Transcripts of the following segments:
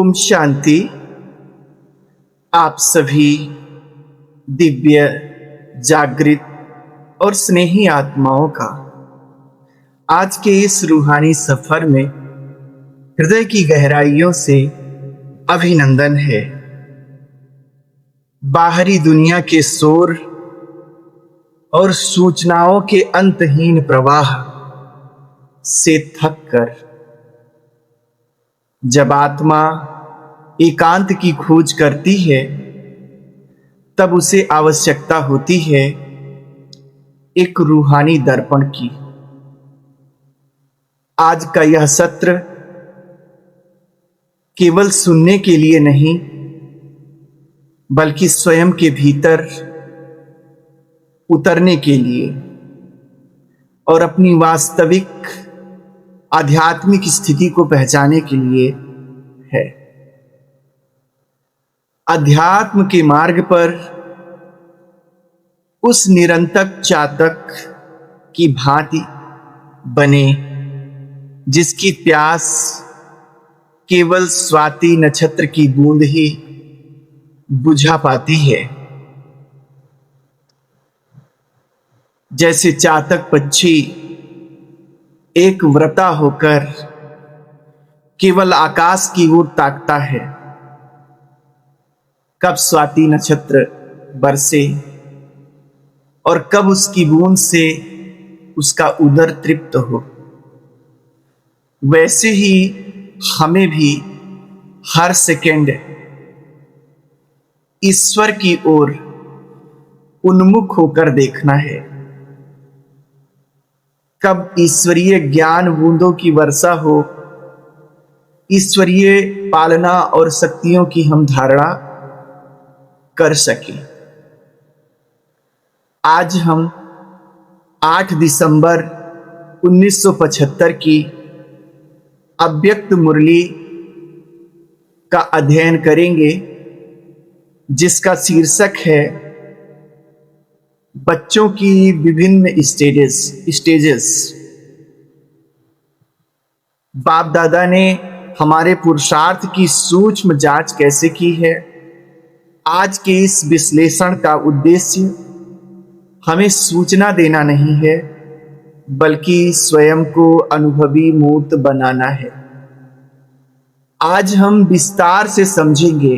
ओम शांति। आप सभी दिव्य, जागृत और स्नेही आत्माओं का आज के इस रूहानी सफर में हृदय की गहराइयों से अभिनंदन है। बाहरी दुनिया के शोर और सूचनाओं के अंतहीन प्रवाह से थक कर जब आत्मा एकांत की खोज करती है, तब उसे आवश्यकता होती है एक रूहानी दर्पण की। आज का यह सत्र केवल सुनने के लिए नहीं, बल्कि स्वयं के भीतर उतरने के लिए और अपनी वास्तविक आध्यात्मिक स्थिति को पहचानने के लिए है। अध्यात्म के मार्ग पर उस निरंतर चातक की भांति बने जिसकी प्यास केवल स्वाति नक्षत्र की बूंद ही बुझा पाती है। जैसे चातक पक्षी एक व्रता होकर केवल आकाश की ओर ताकता है, कब स्वाति नक्षत्र बरसे और कब उसकी बूंद से उसका उदर तृप्त हो, वैसे ही हमें भी हर सेकंड ईश्वर की ओर उन्मुख होकर देखना है। कब ईश्वरीय ज्ञान बूंदों की वर्षा हो, ईश्वरीय पालना और शक्तियों की हम धारणा कर सके। आज हम 8 दिसंबर 1975 की अव्यक्त मुरली का अध्ययन करेंगे, जिसका शीर्षक है बच्चों की विभिन्न स्टेजेस। बाप दादा ने हमारे पुरुषार्थ की सूक्ष्म जांच कैसे की है। आज के इस विश्लेषण का उद्देश्य हमें सूचना देना नहीं है, बल्कि स्वयं को अनुभवी मूर्त बनाना है। आज हम विस्तार से समझेंगे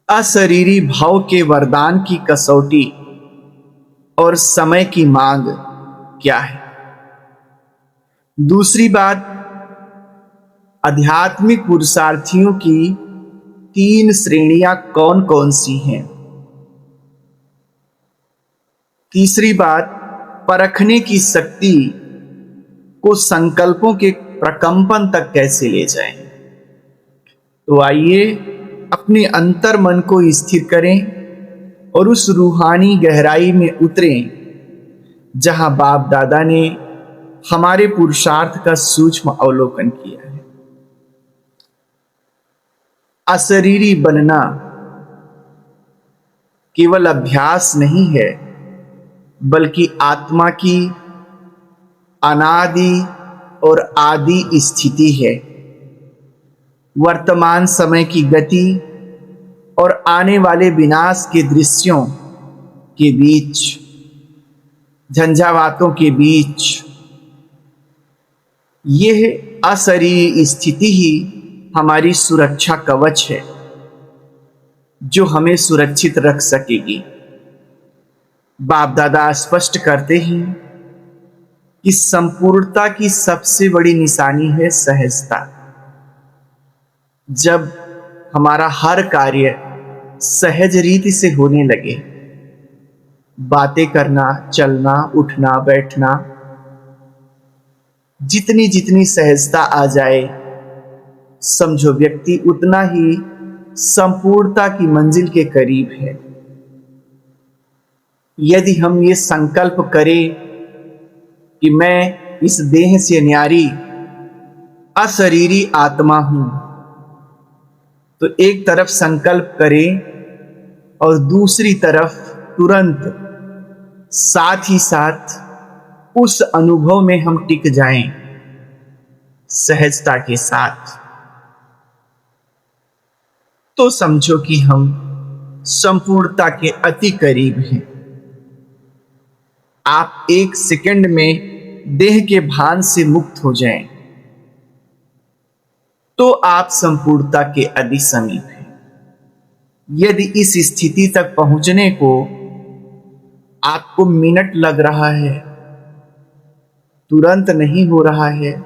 अशरीरी भाव के वरदान की कसौटी और समय की मांग क्या है। दूसरी बात, आध्यात्मिक पुरुषार्थियों की 3 श्रेणियां कौन कौन सी हैं। तीसरी बात, परखने की शक्ति को संकल्पों के प्रकंपन तक कैसे ले जाएं। तो आइए अपने अंतर मन को स्थिर करें और उस रूहानी गहराई में उतरें जहां बाप दादा ने हमारे पुरुषार्थ का सूक्ष्म अवलोकन किया है। अशरीरी बनना केवल अभ्यास नहीं है, बल्कि आत्मा की अनादि और आदि स्थिति है। वर्तमान समय की गति और आने वाले विनाश के दृश्यों के बीच, झंझावातों के बीच, यह अशरीरी स्थिति ही हमारी सुरक्षा कवच है, जो हमें सुरक्षित रख सकेगी। बाप दादा स्पष्ट करते हैं कि संपूर्णता की सबसे बड़ी निशानी है सहजता। जब हमारा हर कार्य सहज रीति से होने लगे, बातें करना, चलना, उठना, बैठना, जितनी जितनी सहजता आ जाए, समझो व्यक्ति उतना ही संपूर्णता की मंजिल के करीब है। यदि हम ये संकल्प करें कि मैं इस देह से न्यारी अशरीरी आत्मा हूं, तो एक तरफ संकल्प करें और दूसरी तरफ तुरंत साथ ही साथ उस अनुभव में हम टिक जाएं, सहजता के साथ। तो समझो कि हम संपूर्णता के अति करीब हैं। आप एक सेकंड में देह के भान से मुक्त हो जाएं, तो आप संपूर्णता के अति समीप हैं। यदि इस स्थिति तक पहुंचने को आपको मिनट लग रहा है, तुरंत नहीं हो रहा है,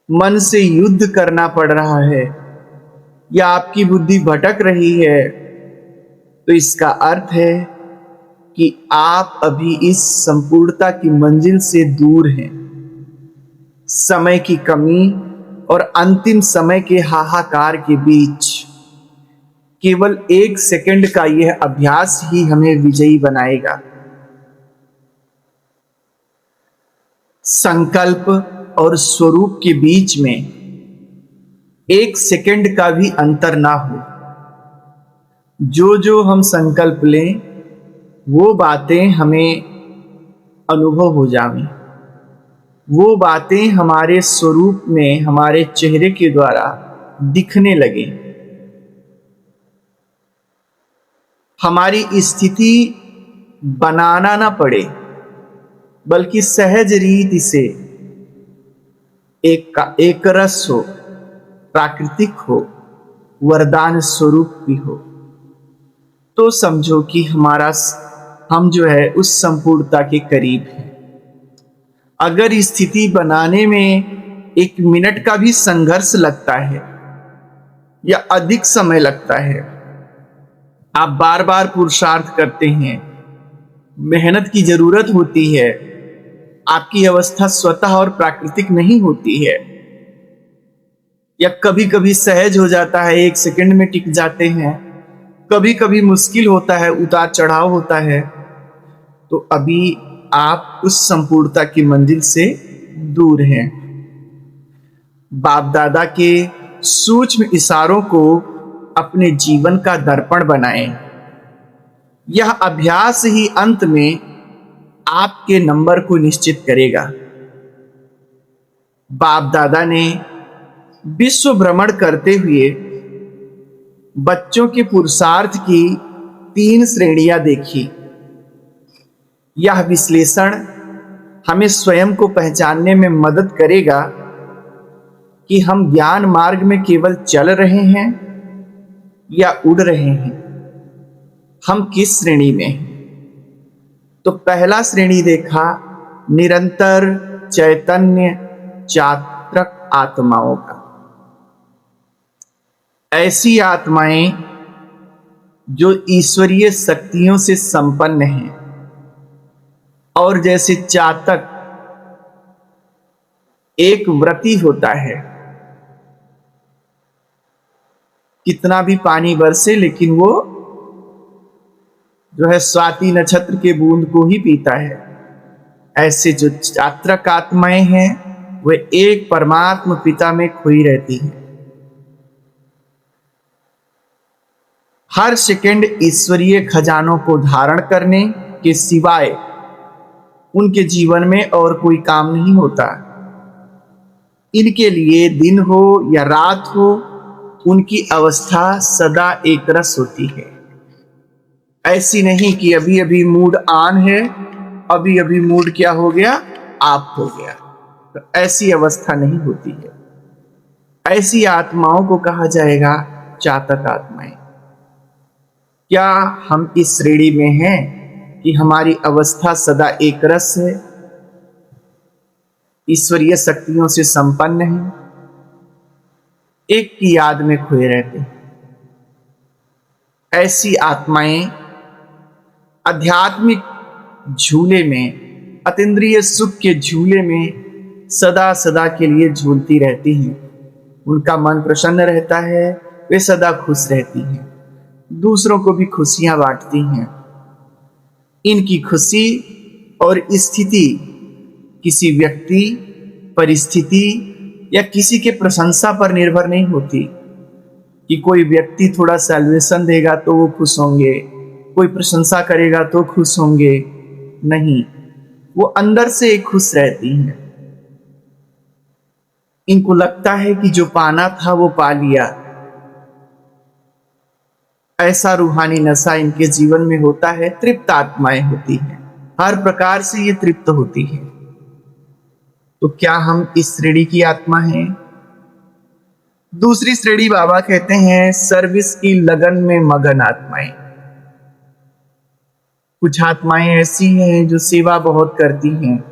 मन से युद्ध करना पड़ रहा है, या आपकी बुद्धि भटक रही है, तो इसका अर्थ है कि आप अभी इस संपूर्णता की मंजिल से दूर हैं। समय की कमी और अंतिम समय के हाहाकार के बीच केवल एक सेकंड का यह अभ्यास ही हमें विजयी बनाएगा। संकल्प और स्वरूप के बीच में एक सेकंड का भी अंतर ना हो। जो जो हम संकल्प लें, वो बातें हमें अनुभव हो जाएं, वो बातें हमारे स्वरूप में, हमारे चेहरे के द्वारा दिखने लगे। हमारी स्थिति बनाना ना पड़े, बल्कि सहज रीति से एक रस हो, प्राकृतिक हो, वरदान स्वरूप भी हो। तो समझो कि हम जो है उस संपूर्णता के करीब हैं। अगर स्थिति बनाने में एक मिनट का भी संघर्ष लगता है या अधिक समय लगता है, आप बार बार पुरुषार्थ करते हैं, मेहनत की जरूरत होती है, आपकी अवस्था स्वतः और प्राकृतिक नहीं होती है, या कभी कभी सहज हो जाता है, एक सेकंड में टिक जाते हैं, कभी कभी मुश्किल होता है, उतार चढ़ाव होता है, तो अभी आप उस संपूर्णता की मंजिल से दूर हैं। बाप दादा के सूक्ष्म इशारों को अपने जीवन का दर्पण बनाएं। यह अभ्यास ही अंत में आपके नंबर को निश्चित करेगा। बाप दादा ने विश्व भ्रमण करते हुए बच्चों के पुरुषार्थ की 3 श्रेणियां देखी। यह विश्लेषण हमें स्वयं को पहचानने में मदद करेगा कि हम ज्ञान मार्ग में केवल चल रहे हैं या उड़ रहे हैं, हम किस श्रेणी में हैं। तो पहला श्रेणी देखा, निरंतर चैतन्य चात्रक आत्माओं का। ऐसी आत्माएं जो ईश्वरीय शक्तियों से संपन्न हैं, और जैसे चातक एक व्रती होता है, कितना भी पानी बरसे लेकिन वो जो है स्वाति नक्षत्र के बूंद को ही पीता है। ऐसे जो चात्रक आत्माएं हैं, वे एक परमात्मा पिता में खोई रहती हैं। हर सेकंड ईश्वरीय खजानों को धारण करने के सिवाय उनके जीवन में और कोई काम नहीं होता। इनके लिए दिन हो या रात हो, उनकी अवस्था सदा एक रस होती है। ऐसी नहीं कि अभी अभी मूड ऑन है, अभी अभी मूड क्या हो गया, आप हो गया। तो ऐसी अवस्था नहीं होती है। ऐसी आत्माओं को कहा जाएगा चातक आत्माएं। क्या हम इस श्रेणी में हैं कि हमारी अवस्था सदा एक रस है, ईश्वरीय शक्तियों से संपन्न है, एक की याद में खोए रहते हैं? ऐसी आत्माएं आध्यात्मिक झूले में, अतीन्द्रिय सुख के झूले में सदा सदा के लिए झूलती रहती हैं। उनका मन प्रसन्न रहता है, वे सदा खुश रहती हैं, दूसरों को भी खुशियां बांटती हैं। इनकी खुशी और स्थिति किसी व्यक्ति, परिस्थिति या किसी के प्रशंसा पर निर्भर नहीं होती कि कोई व्यक्ति थोड़ा सैल्वेशन देगा तो वो खुश होंगे, कोई प्रशंसा करेगा तो खुश होंगे। नहीं, वो अंदर से खुश रहती हैं। इनको लगता है कि जो पाना था वो पा लिया, ऐसा रूहानी नशा इनके जीवन में होता है, तृप्त आत्माएं होती हैं, हर प्रकार से ये तृप्त होती है। तो क्या हम इस श्रेणी की आत्मा हैं? दूसरी श्रेणी बाबा कहते हैं सर्विस की लगन में मगन आत्माएं। कुछ आत्माएं ऐसी हैं जो सेवा बहुत करती हैं,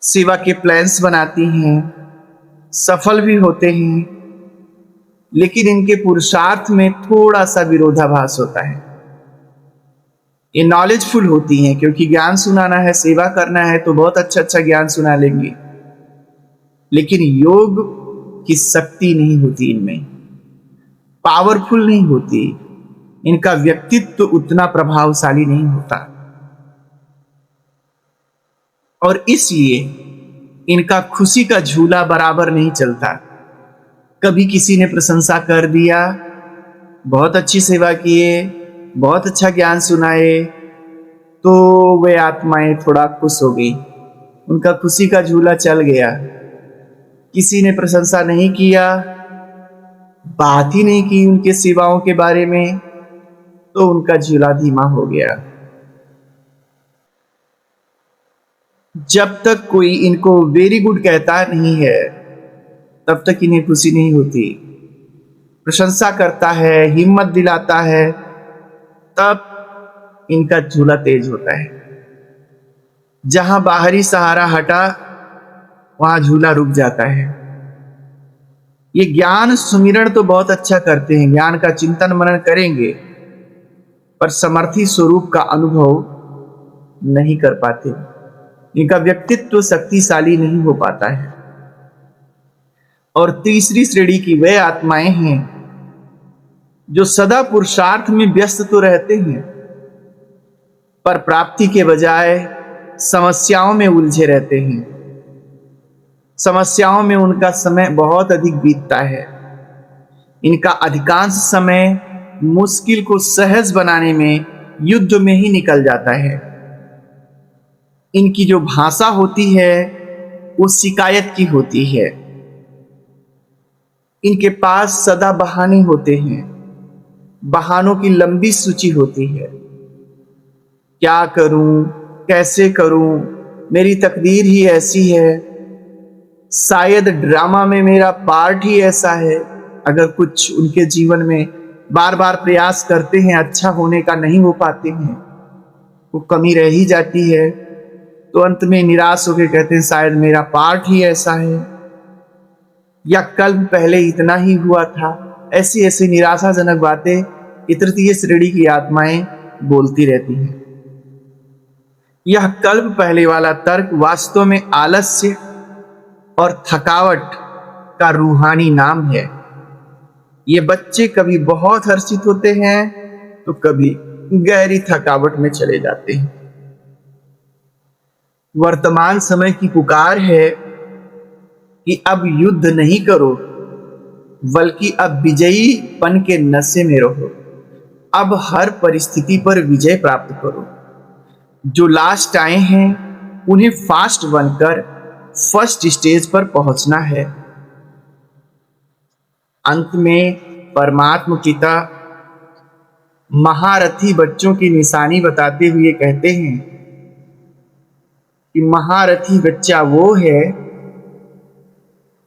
सेवा के प्लान्स बनाती हैं, सफल भी होते हैं, लेकिन इनके पुरुषार्थ में थोड़ा सा विरोधाभास होता है। ये नॉलेजफुल होती हैं क्योंकि ज्ञान सुनाना है, सेवा करना है तो बहुत अच्छा अच्छा ज्ञान सुना लेंगे, लेकिन योग की शक्ति नहीं होती इनमें, पावरफुल नहीं होती, इनका व्यक्तित्व उतना प्रभावशाली नहीं होता और इसलिए इनका खुशी का झूला बराबर नहीं चलता। कभी किसी ने प्रशंसा कर दिया, बहुत अच्छी सेवा किए, बहुत अच्छा ज्ञान सुनाए, तो वे आत्माएं थोड़ा खुश हो गई, उनका खुशी का झूला चल गया। किसी ने प्रशंसा नहीं किया, बात ही नहीं की उनके सेवाओं के बारे में, तो उनका झूला धीमा हो गया। जब तक कोई इनको वेरी गुड कहता नहीं है तब तक इन्हें खुशी नहीं होती। प्रशंसा करता है, हिम्मत दिलाता है, तब इनका झूला तेज होता है। जहां बाहरी सहारा हटा वहां झूला रुक जाता है। ये ज्ञान सुमिरण तो बहुत अच्छा करते हैं, ज्ञान का चिंतन मनन करेंगे, पर समर्थी स्वरूप का अनुभव नहीं कर पाते। इनका व्यक्तित्व शक्तिशाली नहीं हो पाता है। और तीसरी श्रेणी की वे आत्माएं हैं जो सदा पुरुषार्थ में व्यस्त तो रहते हैं, पर प्राप्ति के बजाय समस्याओं में उलझे रहते हैं। समस्याओं में उनका समय बहुत अधिक बीतता है। इनका अधिकांश समय मुश्किल को सहज बनाने में, युद्ध में ही निकल जाता है। इनकी जो भाषा होती है वो शिकायत की होती है। इनके पास सदा बहाने होते हैं, बहानों की लंबी सूची होती है। क्या करूं, कैसे करूं, मेरी तकदीर ही ऐसी है, शायद ड्रामा में मेरा पार्ट ही ऐसा है। अगर कुछ उनके जीवन में बार बार प्रयास करते हैं, अच्छा होने का नहीं हो पाते हैं, वो कमी रह ही जाती है, तो अंत में निराश होकर कहते हैं शायद मेरा पार्ट ही ऐसा है, या कल पहले इतना ही हुआ था। ऐसी ऐसी निराशाजनक बातें ये तृतीय श्रेणी की आत्माएं बोलती रहती हैं। यह कल्प पहले वाला तर्क वास्तव में आलस्य और थकावट का रूहानी नाम है। ये बच्चे कभी बहुत हर्षित होते हैं तो कभी गहरी थकावट में चले जाते हैं। वर्तमान समय की पुकार है कि अब युद्ध नहीं करो, बल्कि अब विजयीपन के नशे में रहो। अब हर परिस्थिति पर विजय प्राप्त करो। जो लास्ट आए हैं उन्हें फास्ट बनकर फर्स्ट स्टेज पर पहुंचना है। अंत में परमात्मा पिता महारथी बच्चों की निशानी बताते हुए कहते हैं कि महारथी बच्चा वो है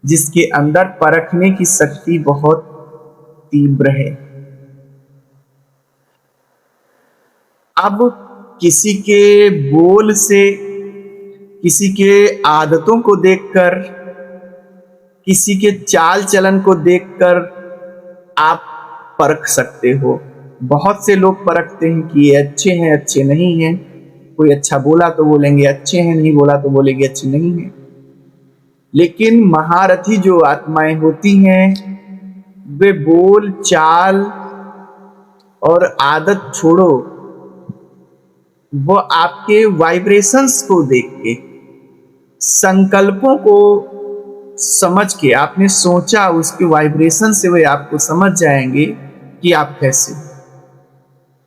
जिसके अंदर परखने की शक्ति बहुत तीव्र है। अब किसी के बोल से, किसी के आदतों को देखकर, किसी के चाल चलन को देखकर आप परख सकते हो। बहुत से लोग परखते हैं कि ये अच्छे हैं, अच्छे नहीं हैं। कोई अच्छा बोला तो बोलेंगे अच्छे हैं, नहीं बोला तो बोलेंगे अच्छे नहीं हैं। लेकिन महारथी जो आत्माएं होती हैं वे बोल चाल और आदत छोड़ो, वो आपके वाइब्रेशंस को देख के, संकल्पों को समझ के, आपने सोचा उसके वाइब्रेशन से वे आपको समझ जाएंगे कि आप कैसे।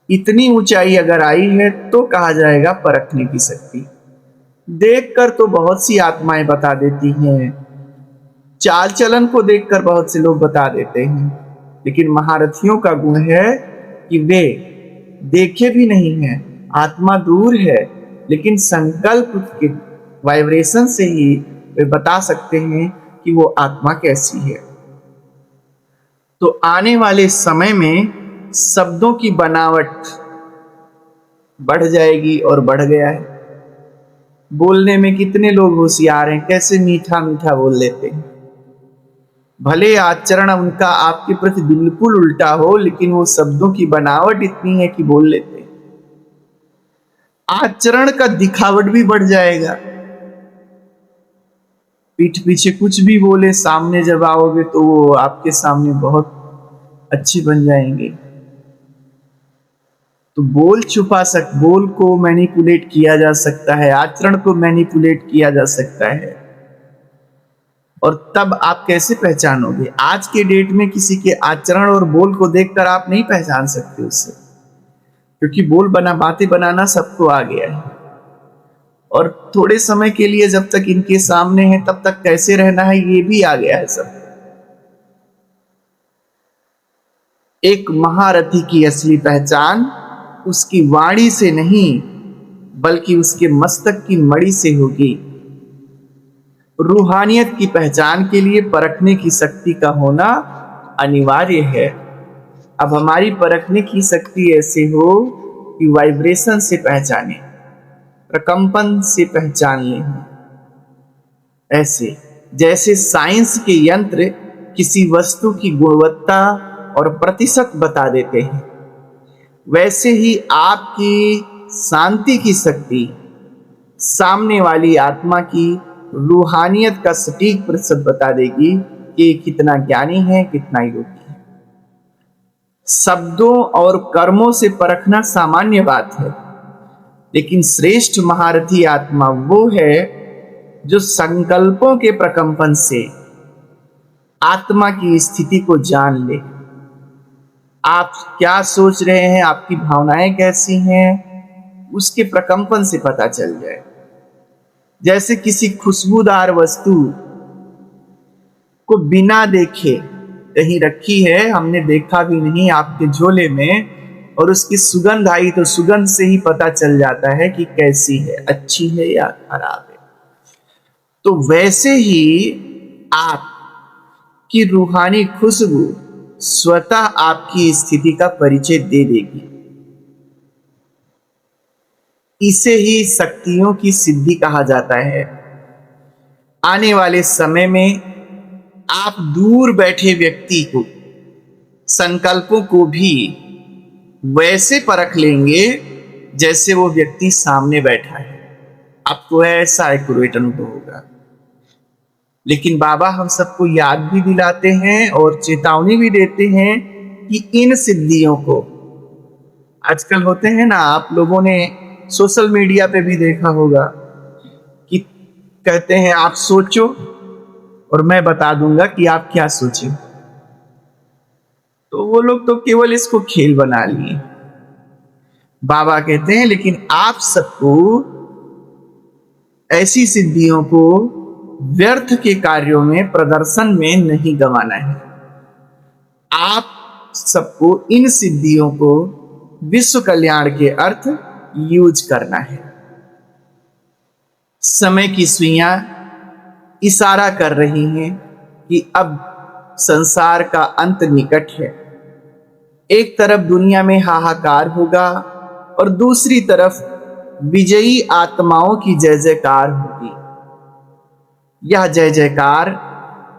इतनी ऊंचाई अगर आई है तो कहा जाएगा परखने की शक्ति। देखकर तो बहुत सी आत्माएं बता देती हैं, चाल चलन को देखकर बहुत से लोग बता देते हैं, लेकिन महारथियों का गुण है कि वे देखे भी नहीं हैं, आत्मा दूर है, लेकिन संकल्प के वाइब्रेशन से ही वे बता सकते हैं कि वो आत्मा कैसी है। तो आने वाले समय में शब्दों की बनावट बढ़ जाएगी और बढ़ गया है। बोलने में कितने लोग होशियार हैं, कैसे मीठा मीठा बोल लेते हैं। भले आचरण उनका आपके प्रति बिल्कुल उल्टा हो, लेकिन वो शब्दों की बनावट इतनी है कि बोल लेते हैं। आचरण का दिखावट भी बढ़ जाएगा। पीठ पीछे कुछ भी बोले, सामने जब आओगे तो वो आपके सामने बहुत अच्छे बन जाएंगे। तो बोल को मैनिपुलेट किया जा सकता है, आचरण को मैनिपुलेट किया जा सकता है। और तब आप कैसे पहचानोगे? आज के डेट में किसी के आचरण और बोल को देखकर आप नहीं पहचान सकते उससे, क्योंकि बातें बनाना सबको आ गया है। और थोड़े समय के लिए जब तक इनके सामने है तब तक कैसे रहना है ये भी आ गया है सब। एक महारथी की असली पहचान उसकी वाणी से नहीं, बल्कि उसके मस्तक की मणि से होगी। रूहानियत की पहचान के लिए परखने की शक्ति का होना अनिवार्य है। अब हमारी परखने की शक्ति ऐसे हो कि वाइब्रेशन से पहचाने, प्रकंपन से पहचान लें। ऐसे जैसे साइंस के यंत्र किसी वस्तु की गुणवत्ता और प्रतिशत बता देते हैं, वैसे ही आपकी शांति की शक्ति सामने वाली आत्मा की रूहानियत का सटीक प्रतिशत बता देगी कि कितना ज्ञानी है, कितना योगी है। शब्दों और कर्मों से परखना सामान्य बात है, लेकिन श्रेष्ठ महारथी आत्मा वो है जो संकल्पों के प्रकंपन से आत्मा की स्थिति को जान ले। आप क्या सोच रहे हैं, आपकी भावनाएं कैसी हैं, उसके प्रकंपन से पता चल जाए। जैसे किसी खुशबूदार वस्तु को बिना देखे कहीं रखी है, हमने देखा भी नहीं, आपके झोले में, और उसकी सुगंध आई तो सुगंध से ही पता चल जाता है कि कैसी है, अच्छी है या खराब है। तो वैसे ही आपकी रूहानी खुशबू स्वतः आपकी स्थिति का परिचय दे देगी। इसे ही शक्तियों की सिद्धि कहा जाता है। आने वाले समय में आप दूर बैठे व्यक्ति को, संकल्पों को भी वैसे परख लेंगे जैसे वो व्यक्ति सामने बैठा है। आपको ऐसा एक्यूरेट अनुभव होगा। लेकिन बाबा हम सबको याद भी दिलाते हैं और चेतावनी भी देते हैं कि इन सिद्धियों को, आजकल होते हैं ना, आप लोगों ने सोशल मीडिया पे भी देखा होगा कि कहते हैं आप सोचो और मैं बता दूंगा कि आप क्या सोचे। तो वो लोग तो केवल इसको खेल बना लिए। बाबा कहते हैं लेकिन आप सबको ऐसी सिद्धियों को व्यर्थ के कार्यों में, प्रदर्शन में नहीं गंवाना है। आप सबको इन सिद्धियों को विश्व कल्याण के अर्थ यूज करना है। समय की सुइयां इशारा कर रही हैं कि अब संसार का अंत निकट है। एक तरफ दुनिया में हाहाकार होगा और दूसरी तरफ विजयी आत्माओं की जय जयकार होगी। यह जय जयकार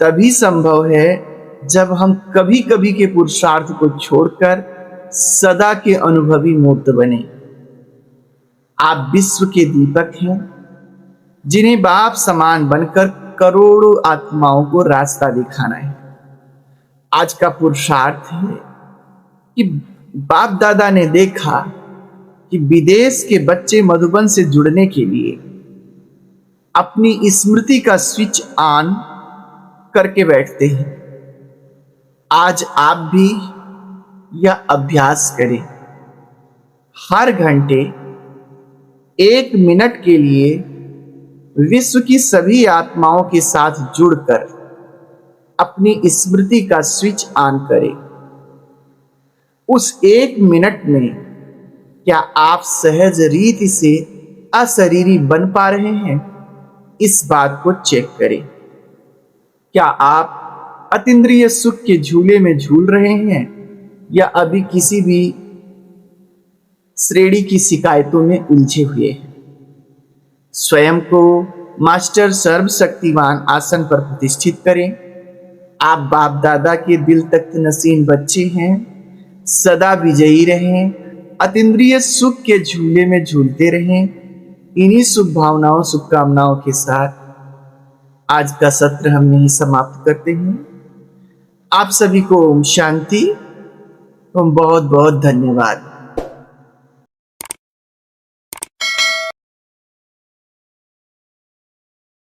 तभी संभव है जब हम कभी कभी के पुरुषार्थ को छोड़कर सदा के अनुभवी मूर्त बने। आप विश्व के दीपक हैं जिन्हें बाप समान बनकर करोड़ों आत्माओं को रास्ता दिखाना है। आज का पुरुषार्थ है कि बाप दादा ने देखा कि विदेश के बच्चे मधुबन से जुड़ने के लिए अपनी स्मृति का स्विच ऑन करके बैठते हैं। आज आप भी यह अभ्यास करें। हर घंटे 1 मिनट के लिए विश्व की सभी आत्माओं के साथ जुड़कर अपनी स्मृति का स्विच ऑन करें। उस 1 मिनट में क्या आप सहज रीति से अशरीरी बन पा रहे हैं? इस बात को चेक करें। क्या आप अतीन्द्रिय सुख के झूले में झूल रहे हैं या अभी किसी भी श्रेणी की शिकायतों में उलझे हुए हैं? स्वयं को मास्टर सर्वशक्तिमान आसन पर प्रतिष्ठित करें। आप बाप दादा के दिल तख्त नसीन बच्चे हैं। सदा विजयी रहें, अतीन्द्रिय सुख के झूले में झूलते रहें। इन्हीं शुभ भावनाओं शुभकामनाओं के साथ आज का सत्र हम यहीं समाप्त करते हैं। आप सभी को ओम शांति, बहुत बहुत धन्यवाद।